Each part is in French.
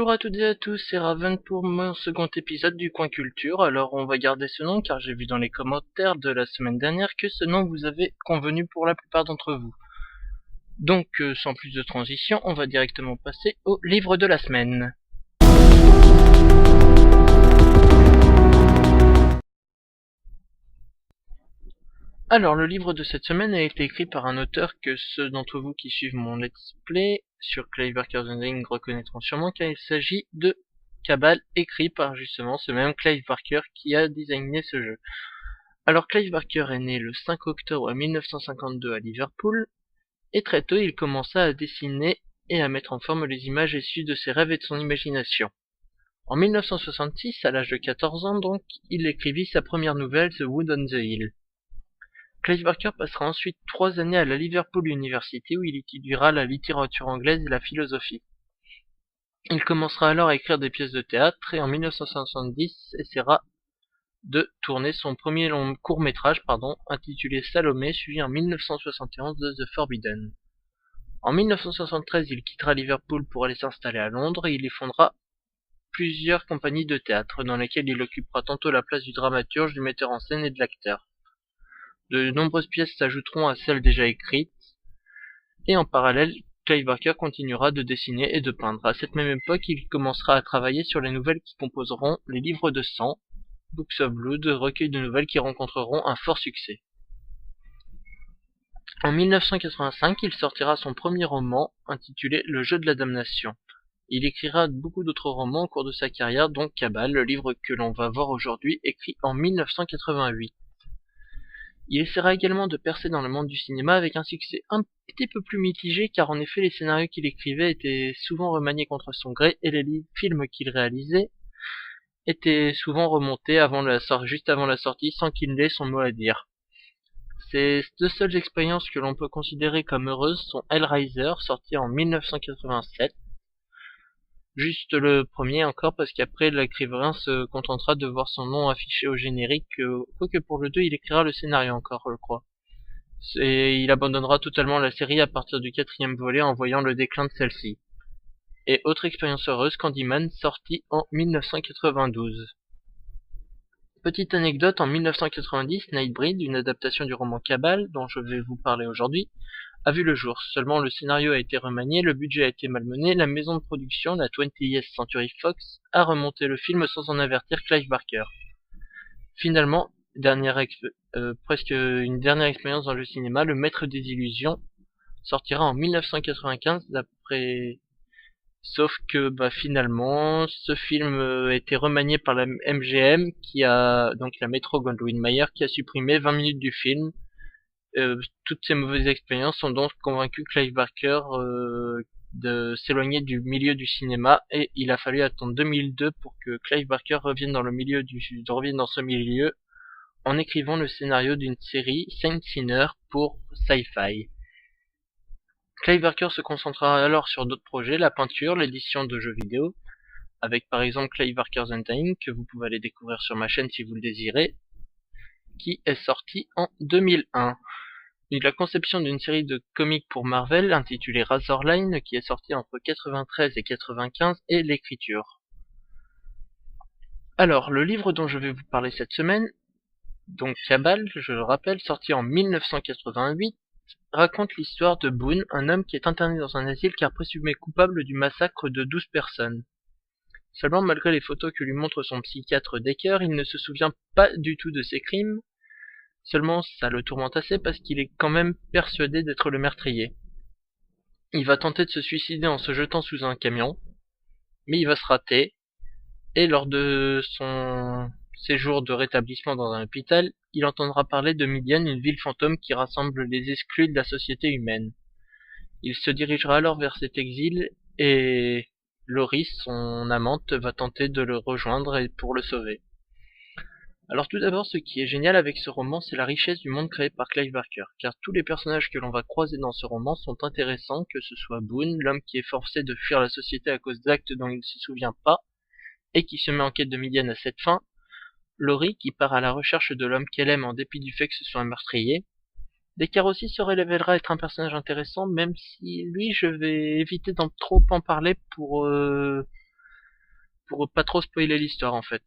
Bonjour à toutes et à tous, c'est Raven pour mon second épisode du Coin Culture. Alors on va garder ce nom car j'ai vu dans les commentaires de la semaine dernière que ce nom vous avait convenu pour la plupart d'entre vous. Donc sans plus de transition, on va directement passer au livre de la semaine. Alors le livre de cette semaine a été écrit par un auteur que ceux d'entre vous qui suivent mon let's play sur Clive Barker's Ending reconnaîtront sûrement car il s'agit de Cabal, écrit par justement ce même Clive Barker qui a designé ce jeu. Alors Clive Barker est né le 5 octobre 1952 à Liverpool, et très tôt il commença à dessiner et à mettre en forme les images issues de ses rêves et de son imagination. En 1966, à l'âge de 14 ans donc, il écrivit sa première nouvelle, The Wood on the Hill. Clive Barker passera ensuite 3 années à la Liverpool University où il étudiera la littérature anglaise et la philosophie. Il commencera alors à écrire des pièces de théâtre et en 1970 essaiera de tourner son premier long court-métrage intitulé Salomé, suivi en 1971 de The Forbidden. En 1973, il quittera Liverpool pour aller s'installer à Londres et il y fondera plusieurs compagnies de théâtre dans lesquelles il occupera tantôt la place du dramaturge, du metteur en scène et de l'acteur. De nombreuses pièces s'ajouteront à celles déjà écrites, et en parallèle, Clive Barker continuera de dessiner et de peindre. À cette même époque, il commencera à travailler sur les nouvelles qui composeront les livres de sang, Books of Blood, recueil de nouvelles qui rencontreront un fort succès. En 1985, il sortira son premier roman, intitulé Le jeu de la damnation. Il écrira beaucoup d'autres romans au cours de sa carrière, dont Cabal, le livre que l'on va voir aujourd'hui, écrit en 1988. Il essaiera également de percer dans le monde du cinéma avec un succès un petit peu plus mitigé car en effet les scénarios qu'il écrivait étaient souvent remaniés contre son gré et les films qu'il réalisait étaient souvent remontés juste avant la sortie sans qu'il n'ait son mot à dire. Ces deux seules expériences que l'on peut considérer comme heureuses sont Hellraiser, sorti en 1987, juste le premier encore parce qu'après l'écrivain se contentera de voir son nom affiché au générique, quoique pour le 2 il écrira le scénario encore je crois. Et il abandonnera totalement la série à partir du 4e volet en voyant le déclin de celle-ci. Et autre expérience heureuse, Candyman, sorti en 1992. Petite anecdote, en 1990, Nightbreed, une adaptation du roman Cabal, dont je vais vous parler aujourd'hui, a vu le jour. Seulement le scénario a été remanié, le budget a été malmené, la maison de production, la 20th Century Fox, a remonté le film sans en avertir Clive Barker. Finalement, presque une dernière expérience dans le cinéma, Le Maître des Illusions sortira en 1995 sauf que finalement ce film a été remanié par la MGM donc la Metro-Goldwyn-Mayer qui a supprimé 20 minutes du film. Toutes ces mauvaises expériences ont donc convaincu Clive Barker de s'éloigner du milieu du cinéma et il a fallu attendre 2002 pour que Clive Barker revienne dans ce milieu en écrivant le scénario d'une série, Saint Sinner, pour Sci-Fi. Clive Barker se concentrera alors sur d'autres projets, la peinture, l'édition de jeux vidéo, avec par exemple Clive Barker's Ending, que vous pouvez aller découvrir sur ma chaîne si vous le désirez, qui est sorti en 2001. Et la conception d'une série de comics pour Marvel, intitulée Razorline, qui est sortie entre 93 et 95, et l'écriture. Alors, le livre dont je vais vous parler cette semaine, donc Cabal, je le rappelle, sorti en 1988, raconte l'histoire de Boone, un homme qui est interné dans un asile car présumé coupable du massacre de 12 personnes. Seulement, malgré les photos que lui montre son psychiatre Decker, il ne se souvient pas du tout de ses crimes. Seulement, ça le tourmente assez parce qu'il est quand même persuadé d'être le meurtrier. Il va tenter de se suicider en se jetant sous un camion, mais il va se rater, et lors de son séjour de rétablissement dans un hôpital, il entendra parler de Midian, une ville fantôme qui rassemble les exclus de la société humaine. Il se dirigera alors vers cet exil et Loris, son amante, va tenter de le rejoindre pour le sauver. Alors tout d'abord, ce qui est génial avec ce roman, c'est la richesse du monde créé par Clive Barker, car tous les personnages que l'on va croiser dans ce roman sont intéressants, que ce soit Boone, l'homme qui est forcé de fuir la société à cause d'actes dont il ne se souvient pas, et qui se met en quête de Midian à cette fin, Laurie, qui part à la recherche de l'homme qu'elle aime en dépit du fait que ce soit un meurtrier. Decker aussi se révélera être un personnage intéressant, même si lui je vais éviter d'en trop en parler pour pour pas trop spoiler l'histoire en fait.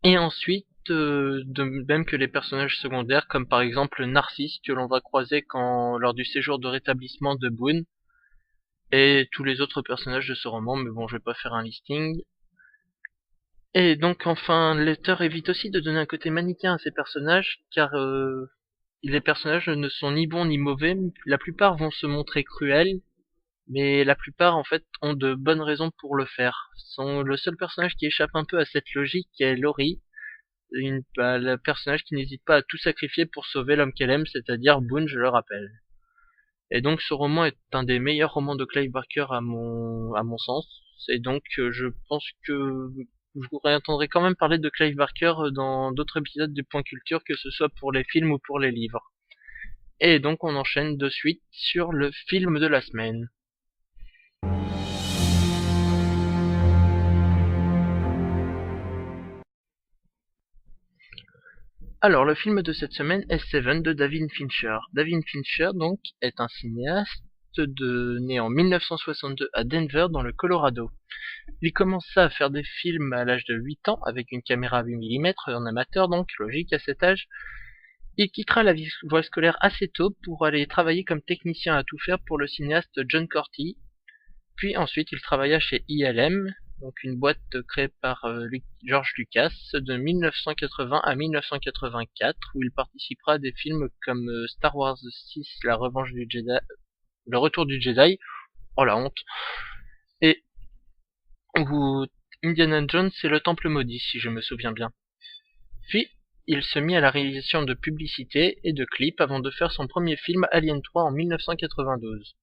Et ensuite, de même que les personnages secondaires, comme par exemple Narcisse, que l'on va croiser lors du séjour de rétablissement de Boone, et tous les autres personnages de ce roman, mais bon, je vais pas faire un listing. Et donc enfin, l'auteur évite aussi de donner un côté manichéen à ces personnages, car les personnages ne sont ni bons ni mauvais, la plupart vont se montrer cruels, mais la plupart en fait ont de bonnes raisons pour le faire. Le seul personnage qui échappe un peu à cette logique est Laurie, le personnage qui n'hésite pas à tout sacrifier pour sauver l'homme qu'elle aime, c'est-à-dire Boone, je le rappelle. Et donc ce roman est un des meilleurs romans de Clive Barker à mon sens, et donc je pense que je voudrais entendre quand même parler de Clive Barker dans d'autres épisodes du Point Culture, que ce soit pour les films ou pour les livres. Et donc on enchaîne de suite sur le film de la semaine. Alors, le film de cette semaine est Seven de David Fincher. David Fincher, donc, est un cinéaste né en 1962 à Denver, dans le Colorado. Il commença à faire des films à l'âge de 8 ans, avec une caméra 8 mm, en amateur donc, logique à cet âge. Il quittera la voie scolaire assez tôt pour aller travailler comme technicien à tout faire pour le cinéaste John Corti. Puis ensuite, il travailla chez ILM, donc une boîte créée par George Lucas, de 1980 à 1984, où il participera à des films comme Star Wars 6, La Revanche du Jedi, Le Retour du Jedi, oh la honte, et où Indiana Jones et le Temple Maudit, si je me souviens bien. Puis, il se mit à la réalisation de publicités et de clips avant de faire son premier film Alien 3 en 1992.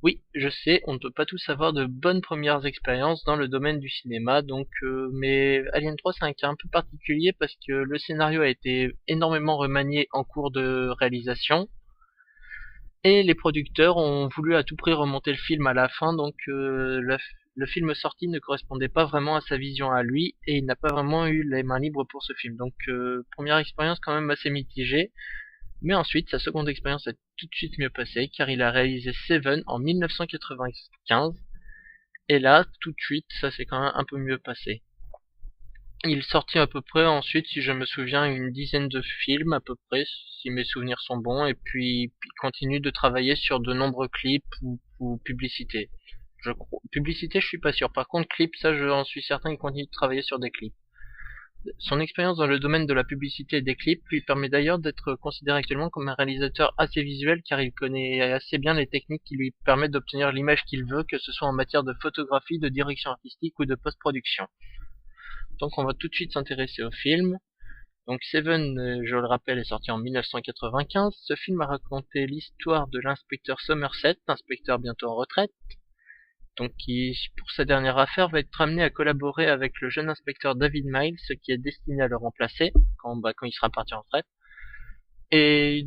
Oui, je sais, on ne peut pas tous avoir de bonnes premières expériences dans le domaine du cinéma, mais Alien 3 c'est un cas un peu particulier parce que le scénario a été énormément remanié en cours de réalisation, et les producteurs ont voulu à tout prix remonter le film à la fin, donc le film sorti ne correspondait pas vraiment à sa vision à lui, et il n'a pas vraiment eu les mains libres pour ce film. Donc première expérience quand même assez mitigée. Mais ensuite, sa seconde expérience a tout de suite mieux passé, car il a réalisé Seven en 1995, et là, tout de suite, ça s'est quand même un peu mieux passé. Il sortit à peu près ensuite, si je me souviens, une dizaine de films à peu près, si mes souvenirs sont bons, et puis il continue de travailler sur de nombreux clips ou publicités. Publicité, je suis pas sûr. Par contre, clips, ça, j'en suis certain, il continue de travailler sur des clips. Son expérience dans le domaine de la publicité et des clips lui permet d'ailleurs d'être considéré actuellement comme un réalisateur assez visuel, car il connaît assez bien les techniques qui lui permettent d'obtenir l'image qu'il veut, que ce soit en matière de photographie, de direction artistique ou de post-production. Donc on va tout de suite s'intéresser au film. Donc Seven, je le rappelle, est sorti en 1995. Ce film a raconté l'histoire de l'inspecteur Somerset, inspecteur bientôt en retraite, donc qui, pour sa dernière affaire, va être amené à collaborer avec le jeune inspecteur David Miles, qui est destiné à le remplacer quand il sera parti en retraite. Et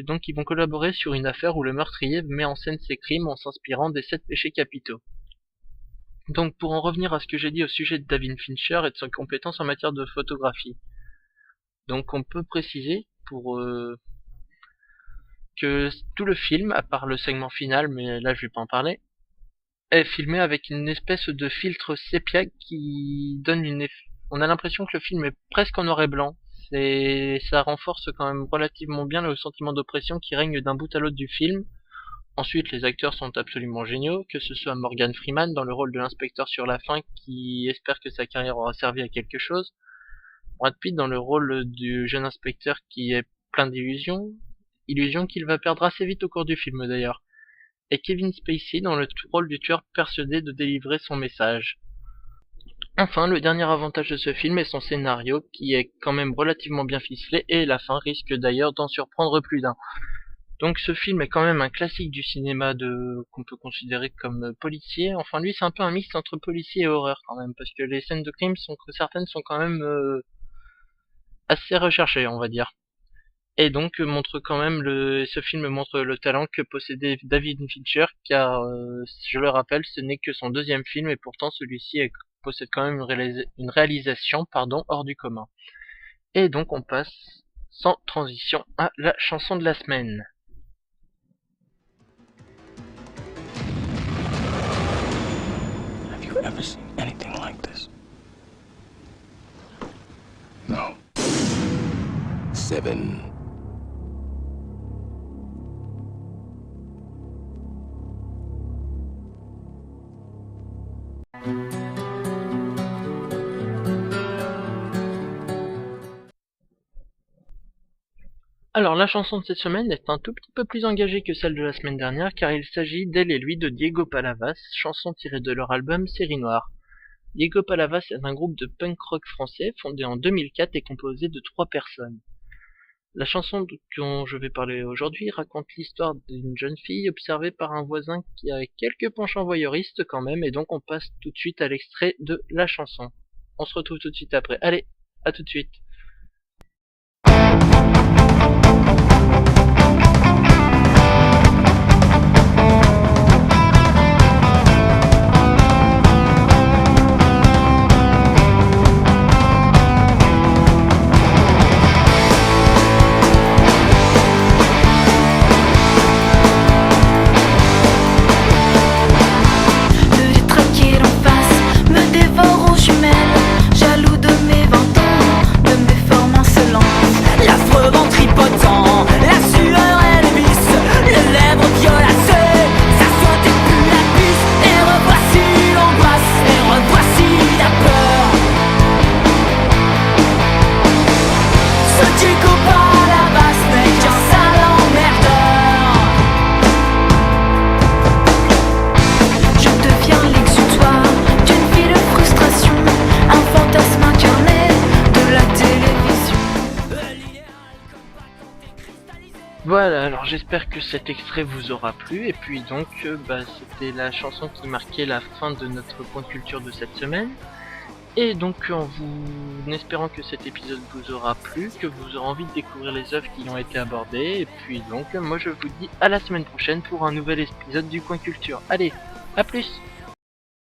donc ils vont collaborer sur une affaire où le meurtrier met en scène ses crimes en s'inspirant des 7 péchés capitaux. Donc pour en revenir à ce que j'ai dit au sujet de David Fincher et de ses compétences en matière de photographie. Donc on peut préciser que tout le film, à part le segment final, mais là je vais pas en parler, est filmé avec une espèce de filtre sépia qui donne on a l'impression que le film est presque en noir et blanc. Ça renforce quand même relativement bien le sentiment d'oppression qui règne d'un bout à l'autre du film. Ensuite, les acteurs sont absolument géniaux, que ce soit Morgan Freeman dans le rôle de l'inspecteur sur la fin qui espère que sa carrière aura servi à quelque chose, Brad Pitt dans le rôle du jeune inspecteur qui est plein d'illusions, illusions qu'il va perdre assez vite au cours du film d'ailleurs, et Kevin Spacey dans le rôle du tueur persuadé de délivrer son message. Enfin, le dernier avantage de ce film est son scénario, qui est quand même relativement bien ficelé, et la fin risque d'ailleurs d'en surprendre plus d'un. Donc ce film est quand même un classique du cinéma qu'on peut considérer comme policier. Enfin lui c'est un peu un mix entre policier et horreur quand même, parce que les scènes de crime certaines sont quand même assez recherchées, on va dire. Et donc ce film montre le talent que possédait David Fincher, car je le rappelle, ce n'est que son deuxième film, et pourtant celui-ci possède quand même une réalisation hors du commun. Et donc on passe sans transition à la chanson de la semaine. Have you ever seen anything like this? 7. Alors la chanson de cette semaine est un tout petit peu plus engagée que celle de la semaine dernière car il s'agit d'Elle et lui de Diego Palavas, chanson tirée de leur album Série Noire. Diego Palavas est un groupe de punk rock français fondé en 2004 et composé de 3 personnes. La chanson dont je vais parler aujourd'hui raconte l'histoire d'une jeune fille observée par un voisin qui a quelques penchants voyeuristes quand même, et donc on passe tout de suite à l'extrait de la chanson. On se retrouve tout de suite après. Allez, à tout de suite. Voilà, alors j'espère que cet extrait vous aura plu, et puis donc c'était la chanson qui marquait la fin de notre point culture de cette semaine. Et donc en espérant que cet épisode vous aura plu, que vous aurez envie de découvrir les œuvres qui ont été abordées, et puis donc moi je vous dis à la semaine prochaine pour un nouvel épisode du Coin Culture. Allez, à plus!